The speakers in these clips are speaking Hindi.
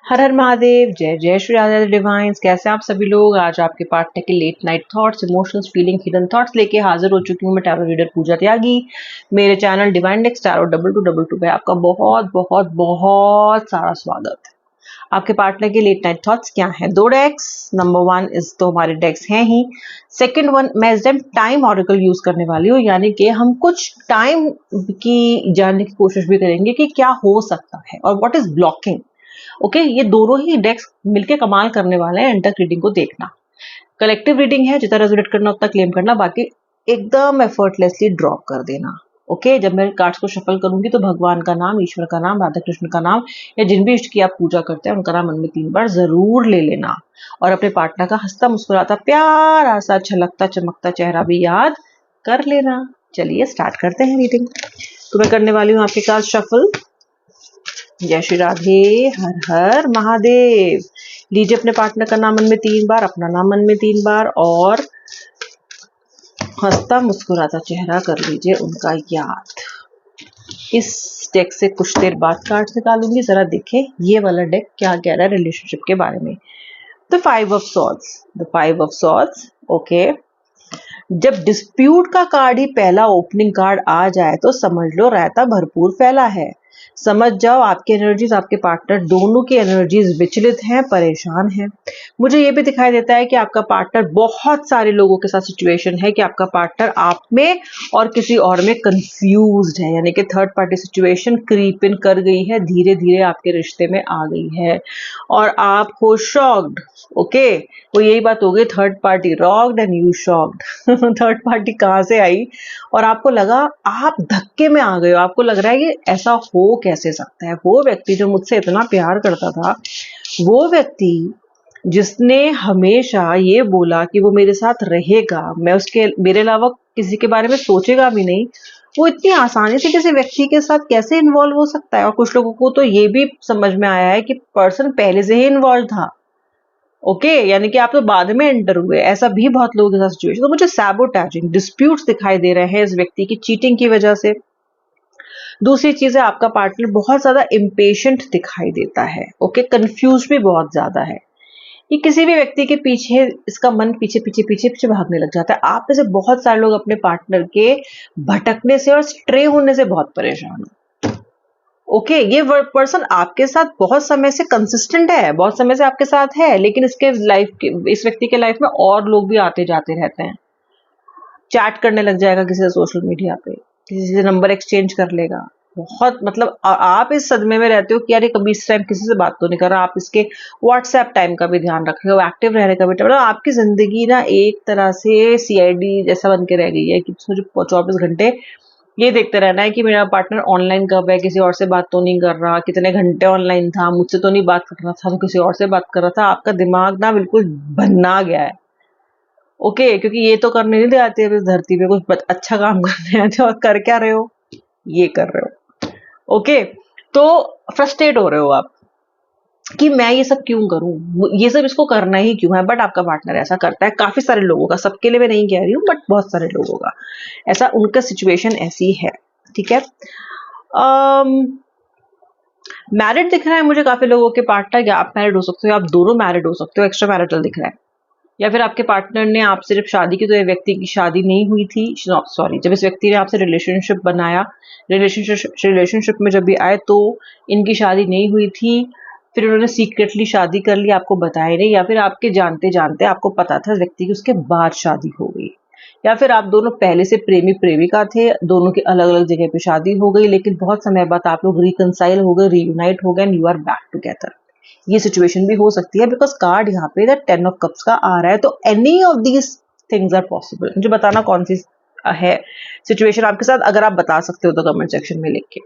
हर हर महादेव, जय जय श्री राधा डिवाइन्स। कैसे आप सभी लोग? आज आपके पार्टनर के late night thoughts, emotions, feeling, hidden thoughts लेके हाजिर हो चुकी हूँ मैं, टैरो रीडर पूजा त्यागी। मेरे चैनल डिवाइन डेक्स टैरो 2222 पे आपका बहुत बहुत बहुत सारा स्वागत है। आपके पार्टनर के लेट नाइट थॉट्स क्या है? दो डेक्स, नंबर 1 इस तो हमारे डेक्स हैं ही। सेकंड वन, मैं इस टाइम टाइम ऑरेकल यूज करने वाली हूँ, यानी कि हम कुछ टाइम की जानने की कोशिश भी करेंगे कि क्या हो सकता है और व्हाट इज ब्लॉकिंग। ओके, ये दोनों ही डेक्स मिलके कमाल करने वाले हैं। एंटर रीडिंग को देखना, कलेक्टिव रीडिंग है, जितना रेजोनेट करना उतना क्लेम करना, बाकी एकदम एफर्टलेसली ड्रॉप कर देना। ओके, जब मैं कार्ड्स को शफल करूंगी तो भगवान का नाम, ईश्वर का नाम, राधा कृष्ण का नाम या जिन भी इष्ट की आप पूजा करते हैं उनका नाम मन में 3 बार जरूर ले लेना और अपने पार्टनर का हंसता मुस्कुराता प्यारा सा छलकता चमकता चेहरा भी याद कर लेना। चलिए स्टार्ट करते हैं रीडिंग। तो मैं करने वाली हूँ आपके कार्ड शफल। जय श्री राधे, हर हर महादेव। लीजिए अपने पार्टनर का नाम मन में 3 बार, अपना नाम मन में 3 बार और हंसता मुस्कुराता चेहरा कर लीजिए उनका याद। इस डेक से कुछ देर बाद कार्ड निकालूंगी, जरा देखें ये वाला डेक क्या कह रहा है रिलेशनशिप के बारे में। The 5 of swords, the 5 of swords. Okay, जब डिस्प्यूट का कार्ड ही पहला ओपनिंग कार्ड आ जाए तो समझ लो रायता भरपूर फैला है। समझ जाओ आपकी एनर्जीज, आपके पार्टनर दोनों की एनर्जीज विचलित हैं, परेशान हैं। मुझे ये भी दिखाई देता है कि आपका पार्टनर, बहुत सारे लोगों के साथ सिचुएशन है कि आपका पार्टनर आप में और किसी और में कंफ्यूज्ड है, यानी कि third party situation creep in कर गई है, धीरे धीरे आपके रिश्ते में आ गई है और आप हो शॉक्ड। ओके, वो यही बात हो गई, third party rocked and you shocked. Third party कहाँ से आई और आपको लगा, आप धक्के में आ गए हो। आपको लग रहा है कि ऐसा हो कैसे सकता है। वो व्यक्ति जो मुझसे इतना प्यार करता था, वो व्यक्ति जिसने हमेशा ये बोला कि वो मेरे साथ रहेगा, मैं उसके मेरे अलावा किसी के बारे में सोचेगा भी नहीं, वो इतनी आसानी से किसी व्यक्ति के साथ कैसे इन्वॉल्व हो सकता है। और कुछ लोगों को तो ये भी समझ में आया है कि पर्सन पहले से ही इन्वॉल्व था। ओके, यानी कि आप तो बाद में एंटर हुए। ऐसा भी बहुत लोगों के साथ सिचुएशन। तो मुझे सैबोटैजिंग डिस्प्यूट्स दिखाई दे रहे हैं इस व्यक्ति की चीटिंग की वजह से। दूसरी चीज है, आपका पार्टनर बहुत ज्यादा इम्पेशेंट दिखाई देता है। ओके, कंफ्यूज भी बहुत ज्यादा है। ये किसी भी व्यक्ति के पीछे, इसका मन पीछे पीछे पीछे पीछे भागने लग जाता है। आप में से बहुत सारे लोग अपने पार्टनर के भटकने से और स्ट्रे होने से बहुत परेशान हैं। ओके, ये पर्सन आपके साथ बहुत समय से कंसिस्टेंट है, बहुत समय से आपके साथ है, लेकिन इस व्यक्ति के लाइफ में और लोग भी आते जाते रहते हैं। चैट करने लग जाएगा किसी से सोशल मीडिया पे, किसी से नंबर एक्सचेंज कर लेगा। बहुत मतलब आप इस सदमे में रहते हो कि यार ये कभी इस टाइम किसी से बात तो नहीं कर रहा। आप इसके व्हाट्सएप टाइम का भी ध्यान रख रहे हो, एक्टिव रहने का भी टाइम। मतलब आपकी जिंदगी ना एक तरह से सीआईडी जैसा बन के रह गई है कि मुझे 24 घंटे ये देखते रहना है कि मेरा पार्टनर ऑनलाइन कब है, किसी और से बात तो नहीं कर रहा, कितने घंटे ऑनलाइन था, मुझसे तो नहीं बात कर रहा था, तो किसी और से बात कर रहा था। आपका दिमाग ना बिल्कुल बन्ना गया है। ओके, क्योंकि ये तो करने नहीं आते इस धरती पे, कुछ अच्छा काम करने आते हो और कर क्या रहे हो, ये कर रहे हो। ओके, तो फ्रस्ट्रेट हो रहे हो आप कि मैं ये सब क्यों करूं, ये सब इसको करना ही क्यों है। बट आपका पार्टनर ऐसा करता है। काफी सारे लोगों का, सबके लिए मैं नहीं कह रही हूँ, बट बहुत सारे लोगों का ऐसा, उनका सिचुएशन ऐसी है। ठीक है, मैरिड दिख रहा है मुझे काफी लोगों के पार्टनर, या आप मैरिड हो सकते हो, आप दोनों मैरिड हो सकते हो, एक्स्ट्रा मैरिटल दिख रहा है। या फिर आपके पार्टनर ने आपसे जब शादी की तो ये व्यक्ति की शादी नहीं हुई थी, सॉरी, जब इस व्यक्ति ने आपसे रिलेशनशिप बनाया, रिलेशनशिप में जब भी आए तो इनकी शादी नहीं हुई थी, फिर उन्होंने सीक्रेटली शादी कर ली, आपको बताया नहीं, या फिर आपके जानते जानते आपको पता था व्यक्ति की, उसके बाद शादी हो गई। या फिर आप दोनों पहले से प्रेमी प्रेमिका थे, दोनों की अलग अलग जगह पे शादी हो गई, लेकिन बहुत समय बाद आप लोग रिकंसाइल हो गए, रीयूनाइट हो गए and you are back together. ये सिचुएशन भी हो सकती है, बिकॉज कार्ड यहाँ पे द 10 ऑफ कप्स का आ रहा है। तो any of these things are possible. मुझे बताना कौन सी है सिचुएशन आपके साथ, अगर आप बता सकते हो तो कमेंट सेक्शन में लिख के।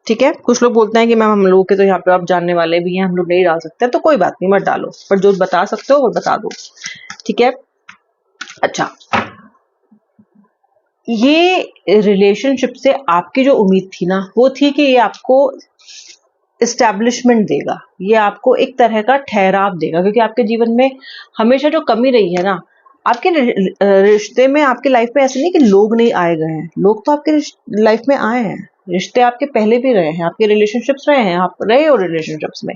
ठीक है, कुछ लोग बोलते हैं कि मैम हम लोगों के तो यहाँ पे आप जानने वाले भी हैं, हम लोग नहीं डाल सकते, तो कोई बात नहीं, मत डालो, पर जो बता सकते हो वो बता दो। ठीक है, अच्छा, ये रिलेशनशिप से आपकी जो उम्मीद थी ना, वो थी कि ये आपको इस्टेब्लिशमेंट देगा, ये आपको एक तरह का ठहराव देगा, क्योंकि आपके जीवन में हमेशा जो कमी रही है ना, आपके रिश्ते में, आपके लाइफ में ऐसे नहीं कि लोग नहीं आए गए हैं, लोग तो आपके लाइफ में आए हैं। रिश्ते आपके पहले भी रहे हैं, आपके रिलेशनशिप्स रहे हैं, आप रहे हो रिलेशनशिप्स में,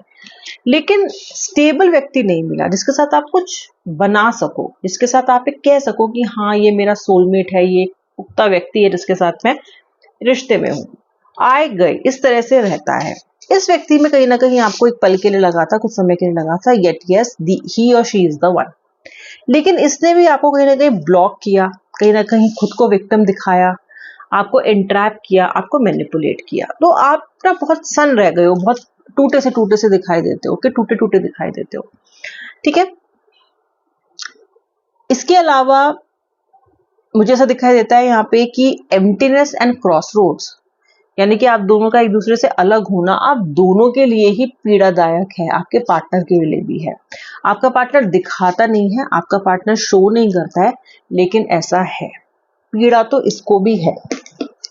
लेकिन स्टेबल व्यक्ति नहीं मिला जिसके साथ आप कुछ बना सको, जिसके साथ आप कह सको कि हाँ ये मेरा सोलमेट है, ये पुख्ता व्यक्ति है जिसके साथ मैं रिश्ते में हूँ। आए गए इस तरह से रहता है। इस व्यक्ति में कहीं ना कहीं आपको एक पल के लिए लगा था, कुछ समय के लिए लगा था, येट यस ही और शी इज द वन, लेकिन इसने भी आपको कहीं ना कहीं ब्लॉक किया, कहीं ना कहीं खुद को विक्टिम दिखाया, आपको एंट्रैप किया, आपको मैनिपुलेट किया। तो आप ना बहुत सन रह गए हो, बहुत टूटे से दिखाई देते हो, कि टूटे टूटे दिखाई देते हो। ठीक है, इसके अलावा मुझे ऐसा दिखाई देता है यहाँ पे कि एम्प्टीनेस एंड क्रॉसरोड्स, यानी कि आप दोनों का एक दूसरे से अलग होना आप दोनों के लिए ही पीड़ादायक है, आपके पार्टनर के लिए भी है। आपका पार्टनर दिखाता नहीं है, आपका पार्टनर शो नहीं करता है, लेकिन ऐसा है। पीड़ा तो इसको भी है,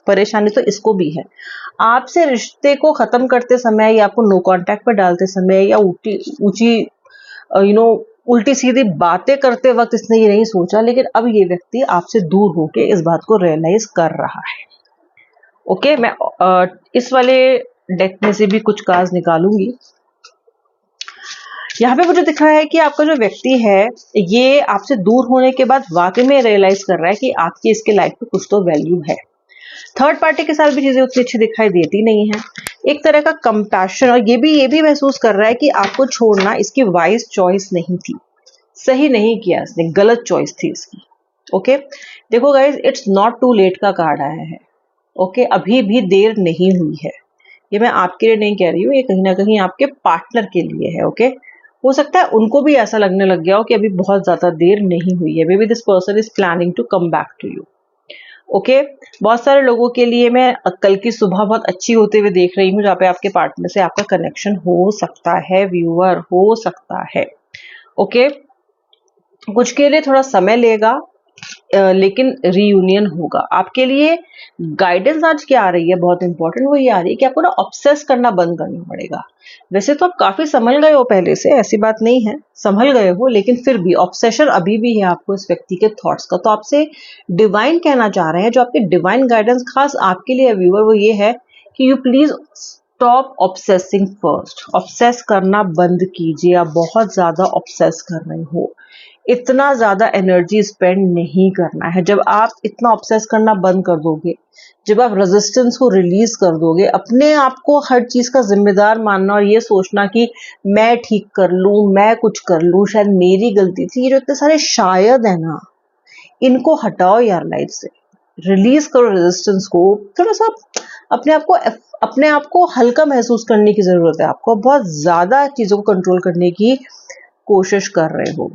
परेशानी तो इसको भी है। आपसे रिश्ते को खत्म करते समय या आपको नो कांटेक्ट पे डालते समय या ऊंची उल्टी सीधी बातें करते वक्त इसने ये नहीं सोचा, लेकिन अब ये व्यक्ति आपसे दूर होके इस बात को रियलाइज कर रहा है। ओके, मैं इस वाले डेक में से भी कुछ कार्ड्स निकालूंगी। यहाँ पे मुझे दिख रहा है कि आपका जो व्यक्ति है ये आपसे दूर होने के बाद वाकई में रियलाइज कर रहा है कि आपकी इसके लाइफ में कुछ तो वैल्यू है। थर्ड पार्टी के साथ भी चीजें उतनी अच्छी दिखाई देती नहीं है। एक तरह का कंपैशन, और ये भी महसूस कर रहा है कि आपको छोड़ना इसकी वाइज चॉइस नहीं थी, सही नहीं किया इसने, गलत चॉइस थी इसकी। ओके, देखो guys, it's not too late का कार्ड आया है। ओके, अभी भी देर नहीं हुई है। ये मैं आपके लिए नहीं कह रही हूँ, ये कहीं ना कहीं आपके पार्टनर के लिए है। ओके, हो सकता है उनको भी ऐसा लगने लग गया हो कि अभी बहुत ज्यादा देर नहीं हुई है। Maybe this person is planning to come back to you. Okay, बहुत सारे लोगों के लिए मैं कल की सुबह बहुत अच्छी होते हुए देख रही हूँ, जहाँ पे आपके पार्टनर से आपका कनेक्शन हो सकता है, व्यूअर हो सकता है। ओके, कुछ के लिए थोड़ा समय लेगा, लेकिन रीयूनियन होगा। आपके लिए गाइडेंस आज क्या आ रही है, बहुत इंपॉर्टेंट, वो ये आ रही है कि आपको ना ऑब्सेस करना बंद करना पड़ेगा। वैसे तो आप काफी संभल गए हो पहले से, ऐसी बात नहीं है, संभल गए हो, लेकिन फिर भी ऑब्सेशन अभी भी है आपको इस व्यक्ति के थॉट्स का। तो आपसे डिवाइन कहना चाह रहे हैं, जो आपके डिवाइन गाइडेंस खास आपके लिए व्यूअर, वो ये है कि you please stop obsessing first. Obsess करना बंद कीजिए, आप बहुत ज्यादा ऑब्सेस कर रहे हो, इतना ज्यादा एनर्जी स्पेंड नहीं करना है। जब आप इतना ऑब्सेस करना बंद कर दोगे, जब आप रेजिस्टेंस को रिलीज कर दोगे, अपने आप को हर चीज का जिम्मेदार मानना और ये सोचना कि मैं ठीक कर लूं, मैं कुछ कर लूं, शायद मेरी गलती थी, ये जो इतने सारे शायद है ना, इनको हटाओ यार लाइफ से, रिलीज करो रेजिस्टेंस को। थोड़ा सा अपने आप को हल्का महसूस करने की जरूरत है। आपको बहुत ज्यादा चीजों को कंट्रोल करने की कोशिश कर रहे हो।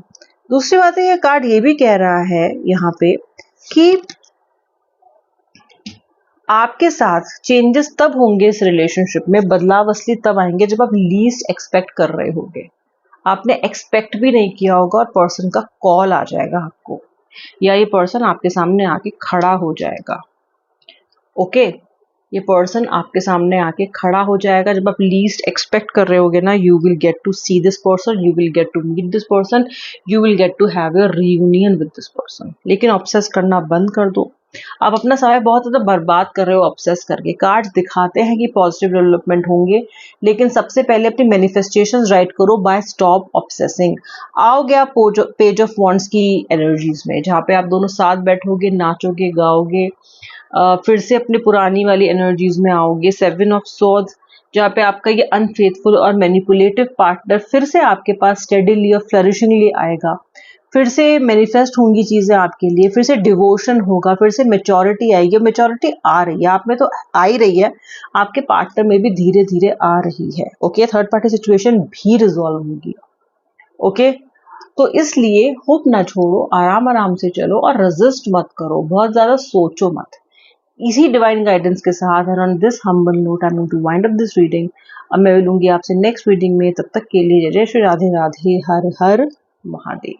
दूसरी बात है, ये कार्ड ये भी कह रहा है यहाँ पे कि आपके साथ चेंजेस तब होंगे इस रिलेशनशिप में, बदलाव असली तब आएंगे जब आप लीस्ट एक्सपेक्ट कर रहे होगे। आपने एक्सपेक्ट भी नहीं किया होगा और पर्सन का कॉल आ जाएगा आपको, या ये पर्सन आपके सामने आके खड़ा हो जाएगा। ओके, ये पर्सन आपके सामने आके खड़ा हो जाएगा जब आप लीस्ट एक्सपेक्ट कर रहे होगे ना। You will get to see this person, you will get to meet this person, you will get to have your reunion with this person. लेकिन ऑब्सेस करना बंद कर दो। आप अपना समय बहुत ज्यादा बर्बाद कर रहे हो ऑब्सेस करके। कार्ड्स दिखाते हैं कि पॉजिटिव डेवलपमेंट होंगे, लेकिन सबसे पहले अपनी मैनिफेस्टेशंस राइट करो बाय स्टॉप ऑब्सेसिंग। आओगे आप पेज ऑफ वॉन्ड्स की एनर्जीज में, जहाँ पे आप दोनों साथ बैठोगे, नाचोगे, गाओगे, फिर से अपनी पुरानी वाली एनर्जीज में आओगे। 7 ऑफ स्वॉर्ड्स, जहाँ पे आपका ये अनफेथफुल और मैनिपुलेटिव पार्टनर फिर से आपके पास स्टेडीली और फ्लरिशिंगली आएगा। फिर से मैनिफेस्ट होंगी चीजें आपके लिए, फिर से डिवोशन होगा, फिर से मेच्योरिटी आएगी। मेच्योरिटी आ रही है, आप में तो आ ही रही है, आपके पार्टनर में भी धीरे धीरे आ रही है। ओके, थर्ड पार्टी सिचुएशन भी रिजॉल्व होगी। ओके, तो इसलिए होप ना छोड़ो, आराम आराम से चलो और रेजिस्ट मत करो, बहुत ज्यादा सोचो मत। इसी डिवाइन गाइडेंस के साथ और on this humble note I am going to wind up this reading. अब मैं मिलूंगी आपसे नेक्स्ट रीडिंग में, तब तक के लिए जय श्री राधे राधे, हर हर महादेव।